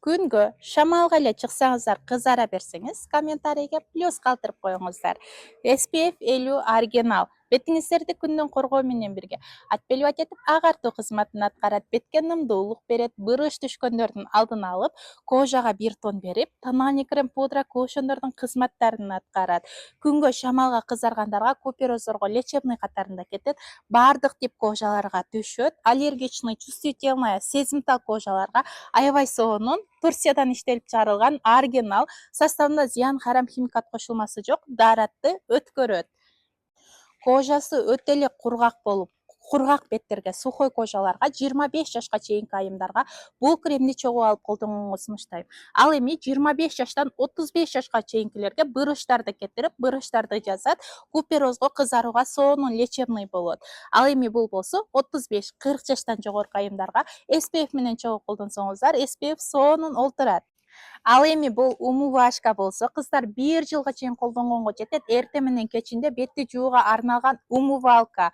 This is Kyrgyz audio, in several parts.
Күнгө шамалга эле чыксаңыздар кызара берсеңиз, комментарийге плюс калтырып коюңуздар. SPF 50 оригинал. Бетиңиздерди күндөн коргоо менен бирге отбеливать этип агартуу кызматын аткарат. Бетке нымдуулук берет, бырыш түшкөндөрдүн алдын алып, кожага бир тон берип, тональный крем пудра кушондордун кызматтарын аткарат. Күнгө шамалга кызаргандарга, купероздорго лечебный катарында кетет. Бардык тип кожаларга түшөт. Аллергичный, чувствительная, сезимтал кожаларга аябай сонун Турциядан иштелип чыгарылган оригинал, составында зыян харам химикат кошулмасы жок, даратты өткөрөт. Кожасы өтө эле кургак беттерге, сухой кожаларга, 25 жашка чейинки айымдарга бул кремди чогуу алып колдонууңузду сунуштайм. Ал эми 25 жаштан 35 жашка чейинкилерге бырыштарды кетирип, бырыштарды жазат, куперозго, кызарууга сонун лечебный болот. Ал эми бул болсо 35-40 жаштан жогорку айымдарга SPF менен чогуу колдонсоңуздар, SPF сонун олтурат. Ал эми бул умывашка болсо, кыздар 1 жылга чейин колдонгонго жетет. Эртең менен кечинде бетти жууга арналган умывалка.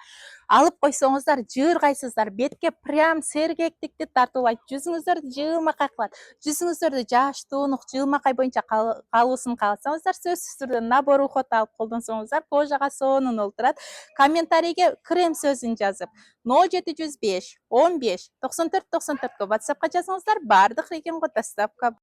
Алып койсоңуздар, жыыргайсыздар. Бетке прям сергектикти тартуулайт. Жүзүңүздөрдү жылмакай кылат. Жүзүңүздөрдү жаш, туунук, жылмакай боюнча калуусун кааласаңыздар, сөзсүз түрдө набор уход алып колдонсоңуздар, кожага сонун олтурат. Комментарийге крем сөзүн жазып 0705 15 94 94 WhatsAppка жазыңыздар. Бардык регионго доставка